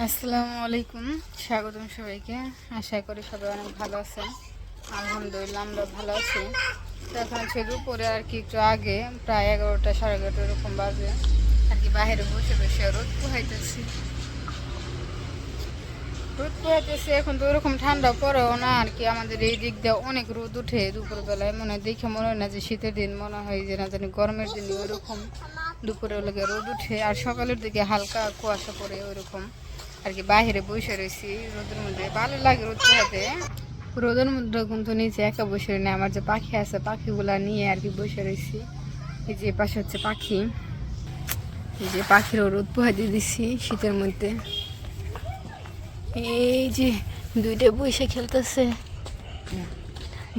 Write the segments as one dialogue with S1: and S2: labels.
S1: আসসালামু আলাইকুম, স্বাগতম সবাইকে। আশা করি সবাই অনেক ভালো আছেন। আলহামদুলিল্লাহ আমরা ভালো আছি। তো এখন হচ্ছে দুপুরে আর কি একটু আগে প্রায় 11টা 11:30 এরকম বাজে আর কি বাইরে বসে বসে রোদ পোহাইতেছে। এখন তো ওরকম ঠান্ডা পড়েও না আর কি, আমাদের এই দিক দিয়ে অনেক রোদ উঠে দুপুরবেলায়, দেখে মনে হয় না যে শীতের দিন, মনে হয় যে না জানি গরমের দিন ওইরকম দুপুরে লেগে রোদ উঠে, আর সকালের দিকে হালকা কুয়াশা পড়ে ওইরকম আর কি। বাইরে বসে রয়েছি রোদের মধ্যে, ভালো লাগে রোদ পোহাতে। রোদের মধ্যে কিন্তু নিচে একা বসে নেই, আমার যে পাখি আছে পাখিগুলা নিয়ে আর কি বসে রয়েছি। এই যে পাশে হচ্ছে পাখি, এই যে পাখিরও রোদ পোহাতে দিছি শীতের মধ্যে। এই যে দুইটা বসে খেলতেছে,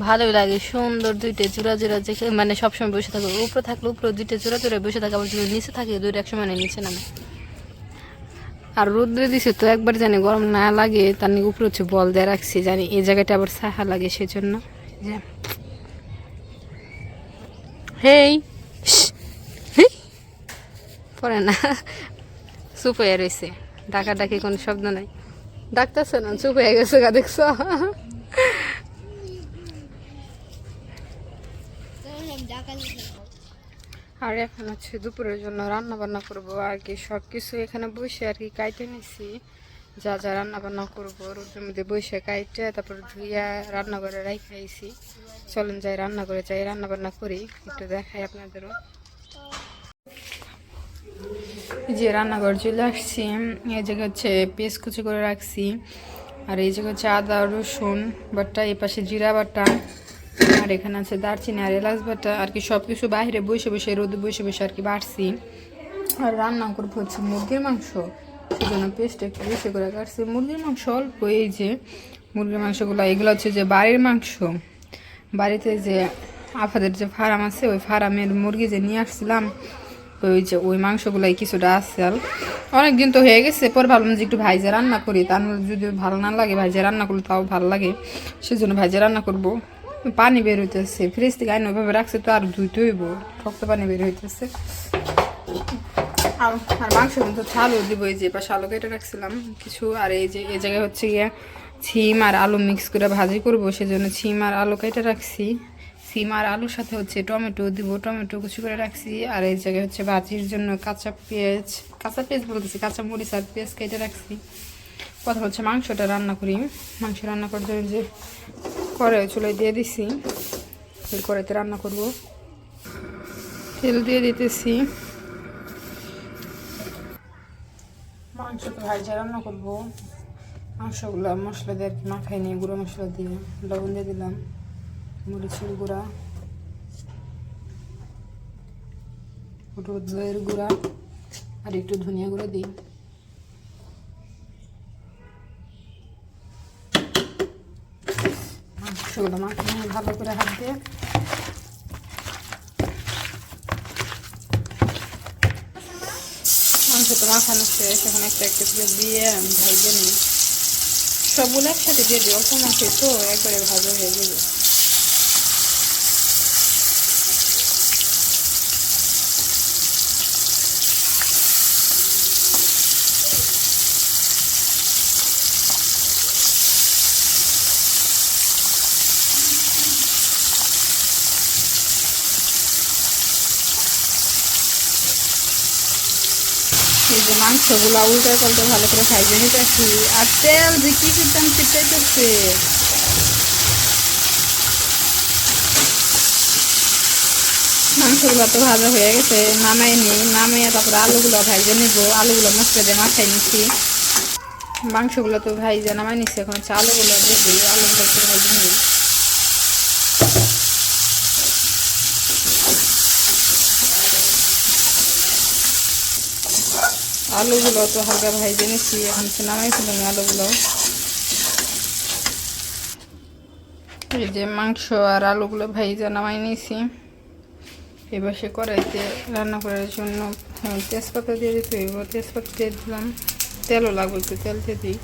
S1: ভালোই লাগে, সুন্দর দুইটা জোড়া জোড়া, যে সবসময় বসে থাকে। উপরে থাকলে উপরে দুইটা জোড়া জোড়া বসে থাকে, আবার যদি নিচে থাকে দুইটা একসময় নিচে নামে। আর রোদ্রে দিছে তো একবার জানি গরম না লাগে, তার নিয়ে উপরে হচ্ছে বল দিয়ে রাখছি, জানি এই জায়গাটা আবার ছায়া লাগে সেজন্য। হেই পরে না, চুপ হয়ে রয়েছে, ডাকা ডাকি কোনো শব্দ নাই, ডাকতেছে না, চুপ হয়ে গেছে গা, দেখছো? আর এখন হচ্ছে দুপুরের জন্য রান্না বান্না করবো আর কি। সব কিছু এখানে বসে আর কি কাইটে নিছি, যা যা রান্না বান্না করবো রোদের মধ্যে বসে কাইটে তারপর ধুইয়া রান্না করে রাখি আইছি। চলেন যাই রান্না করে যাই, রান্না বান্না করি, একটু দেখাই আপনাদেরও। যে রান্নাঘর চলে আসছি, এই জায়গায় হচ্ছে পেস্ট কুচি করে রাখছি, আর এই জায়গায় হচ্ছে আদা রসুন বাটা, এই পাশে জিরা বাটা, আর এখানে আছে দারচিনি আর এলাচ বাটা আর কি। সব কিছু বাইরে বসে বসে রোদে বসে বসে আর কি বাড়ছি। আর রান্না করবো হচ্ছে মুরগির মাংস, সেজন্য পেস্ট একটু বেশি করে কাটছি। মুরগির মাংস অল্প, এই যে মুরগির মাংসগুলো, এগুলো হচ্ছে যে বাড়ির মাংস, বাড়িতে যে আফাদের যে ফার্ম আছে ওই ফার্মের মুরগি যে নিয়ে আসছিলাম, ওই যে ওই মাংসগুলাই কিছুটা আছে। আর অনেকদিন তো হয়ে গেছে, পর ভাবলাম যে একটু ভাইজে রান্না করি, তার যদি ভালো না লাগে ভাইজে রান্না করলে তাও ভালো লাগে, সেজন্য ভাইজে রান্না করবো। পানি বের হইতেছে, ফ্রিজ থেকে আইন ওইভাবে রাখছে তো আর ধুইতে হইব, শক্ত পানি বের হইতেছে। আর মাংস কিন্তু ছালও দিব, এই যে পাশে আলু কেটে রাখছিলাম কিছু। আর এই যে এই জায়গায় হচ্ছে গিয়ে ছিম আর আলু মিক্স করে ভাজি করবো, সেজন্য ছিম আর আলু কেটে রাখছি। সিম আর আলুর সাথে হচ্ছে টমেটো দিব, টমেটো কুচি করে রাখছি। আর এই জায়গায় হচ্ছে ভাজির জন্য কাঁচা পেঁয়াজ বলতেছি, কাঁচা মরিচ আর পেঁয়াজ কেটে রাখছি। কথা হচ্ছে মাংসটা রান্না করি। মাংস রান্না করার জন্য যে কড়াই চুলায় দিয়ে দিছি, এই কড়াইতে রান্না করব। তেল দিয়ে দিতেছি, মাংস তো ভাজা রান্না করবো। মাংসগুলো মশলা দিয়ে আর কি মাখাই নিয়ে, গুঁড়ো মশলা দিয়ে লবণ দিয়ে দিলাম, মরিচের গুঁড়া, হলুদের গুঁড়া আর একটু ধনিয়া গুঁড়া দিই। মাংসগুলো মাখিয়ে ভালো করে হাত দিয়ে মাংস তো মাখানো শেষ, এখন একটা একটা করে দিয়ে আমি ভাজে নিই। সবগুলো একসাথে দিয়ে দিই, অল্প মাংস তো একবারে ভাজা হয়ে যাবে। এই যে মাংসগুলো উল্টে পাল্টে ভালো করে ভাজে নিতেছি। আর তেল যে কি করতাম ছিটাইতেছে, মাংসগুলো তো ভাজা হয়ে গেছে, নামাই নিই, নামিয়ে তারপরে আলুগুলো ভাজে নিব। আলুগুলো মশলা দিয়ে মাখাই নিচ্ছি, মাংসগুলো তো ভাইজে নামাই নিচ্ছি। এখন হচ্ছে আলুগুলো দিয়ে দিই, আলুগুলো একটু ভাজে নিই। আলুগুলো তো হালকা ভাজে নিচ্ছি, এখন হচ্ছে নামাই ফেলাম আলুগুলো। এই যে মাংস আর আলুগুলো ভাইজা নামাই নিয়েছি। এবার সে কড়াইতে রান্না করার জন্য তেজপাতা দিয়ে দিতে হইব, তেজপাতা দিয়ে দিলাম, তেলও লাগবে, একটু তেল দিয়ে দিই।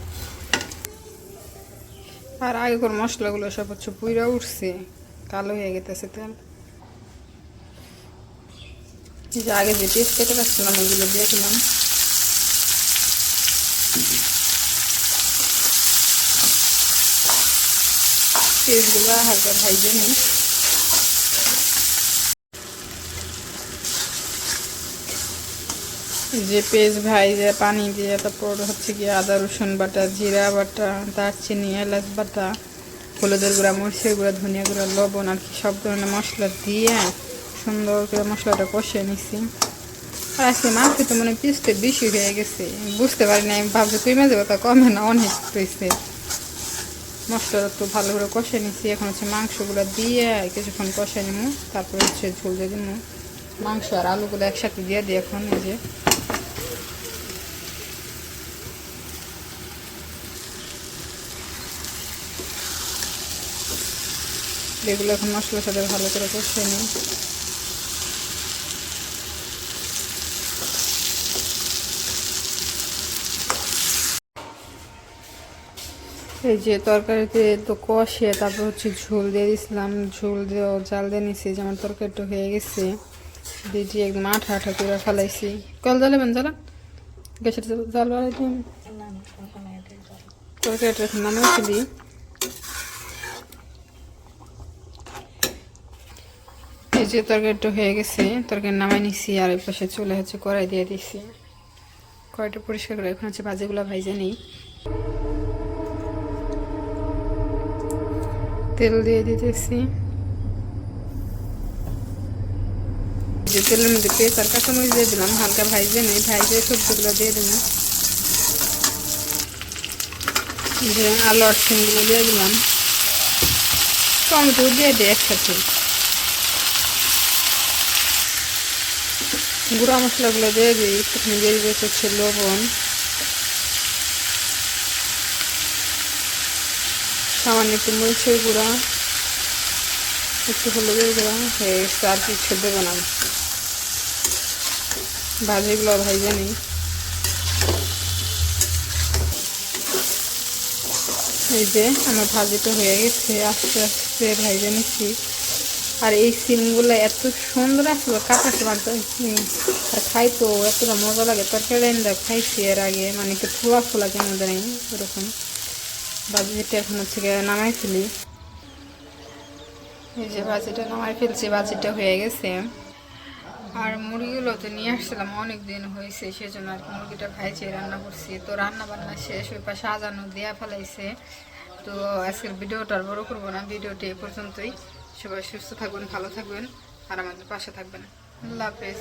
S1: আর আগেকার মশলাগুলো সব হচ্ছে পুইরা উঠছে, কালো হয়ে গেছে তেল। যে আগে যে পেস্ট কেটে রাখছিলাম ওইগুলো দিয়ে দিলাম। পেঁয়াজগুলো হালকা ভাইজে নিই। যে পেঁয়াজ ভাইজে পানি দিয়ে তারপর হচ্ছে কি আদা রসুন বাটা, জিরা বাটা, দারচিনি, এলাচ বাটা, হলুদের গুঁড়া, মরিচের গুঁড়া, ধনিয়া গুঁড়া, লবণ আর কি সব ধরনের মশলা দিয়ে সুন্দর করে মশলাটা কষিয়ে নিছি। আর আজকে মাংস তো মনে পিসতে বেশি হয়ে গেছে, বুঝতে পারি না। আমি ভাবছি তুই মাঝে কথা কমে না, অনেক হয়েছে। মশলাটা তো ভালো করে কষে নিছি। এখন হচ্ছে মাংসগুলো দিয়ে কিছুক্ষণ কষে নেব, তারপরে হচ্ছে ঝোল দিয়ে দেবো। মাংস আর আলুগুলো একসাথে দিয়ে দিই এখন। এই যে এগুলো এখন মশলার সাথে ভালো করে কষে নিই। এই যে তরকারিতে তো কষে তারপর হচ্ছে ঝোল দিয়ে দিয়েছিলাম, ঝোল দিয়ে জাল দিয়ে নিছি। যেমন তরকারিটা হয়ে গেছে, দিদি একদম আঠা আঠা করে ফেলাইছি। কল জ্বালাবেন, জ্বালা গ্যাসের জাল বাড়াই দিন। তরকারিটা এখন নামাই ফেলি। এই যে তরকারিটা হয়ে গেছে, তরকারি নামাই নিছি। আর এই পাশে চলে হচ্ছে কড়াই দিয়ে দিছি। কড়াইটা পরিষ্কার করে এখন হচ্ছে ভাজিগুলো ভাইজে নিই। তেল দিয়ে দিতেছি। যে তেলের মধ্যে পেঁয়াজ আর কাঁচামরিচ দিয়ে দিলাম, হালকা ভাইজে নেই। ভাইজে সবজিগুলো দিয়ে দেবো। যে আলু আর সিমগুলো দিয়ে দিলাম, টমেটো দিয়ে দিই একসাথে। গুঁড়া মশলাগুলো দিয়ে দিই। একটুখানি দিয়ে দিতে হচ্ছে লবণ, সামান্য একটু মরিচের গুঁড়া, একটু হলুদের গুঁড়া হয়ে গেছে। আর কিছু দেবো না। ভাজিগুলো ভাইজে নিই। এই যে আমার ভাজিটা হয়ে গেছে, আস্তে আস্তে ভাইজে নিচ্ছি। আর এই সিমগুলো এত সুন্দর আসলো, কাটাতে পারতে আর খাইতো এতটা মজা লাগে। তরকারি খাইছি এর আগে, মানে একটু ফোলা ফোলা কেমন জানি ওরকম। ভাজিটা এখন হচ্ছে নামাই ফেলি। এই যে ভাজিটা নামাই ফেলছি, ভাজিটা হয়ে গেছে। আর মুরগিগুলো তো নিয়ে আসছিলাম, অনেক দিন হয়েছে, সেজন্য আর মুরগিটা ভাইছে রান্না করছি। তো রান্না বান্না শেষ, ওই পাশে আজানও দেয়া ফেলাইছে। তো আজকের ভিডিওটা আর বড় করবো না, ভিডিওটি এ পর্যন্তই। সবাই সুস্থ থাকবেন, ভালো থাকবেন, আর আমাদের পাশে থাকবেন। আল্লাহ হাফেজ।